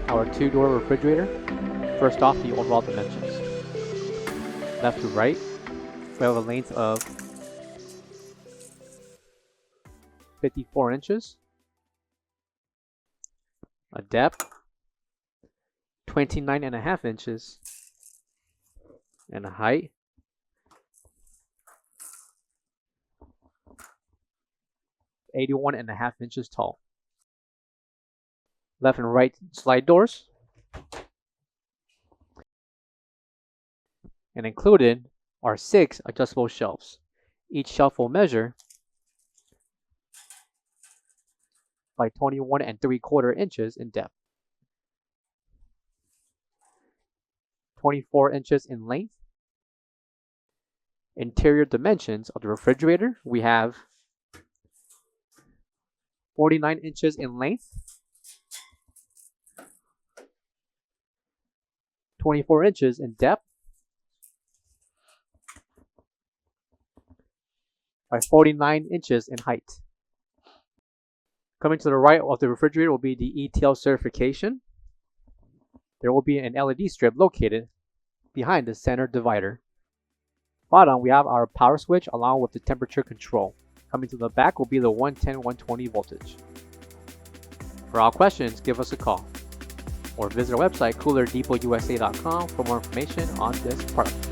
our 2-door refrigerator. First off, the overall dimensions. Left to right, we have a length of 54 inches, a depth 29.5 inches, and a height 81.5 inches tall. Left and right slide doors, and included are 6 adjustable shelves. Each shelf will measure by 21.75 inches in depth, 24 inches in length. Interior dimensions of the refrigerator, we have 49 inches in length, 24 inches in depth, by 49 inches in height. Coming to the right of the refrigerator will be the ETL certification. There will be an LED strip located behind the center divider. Bottom, we have our power switch along with the temperature control. Coming to the back will be the 110/120 voltage. For all questions, give us a call or visit our website coolerdepotUSA.com for more information on this product.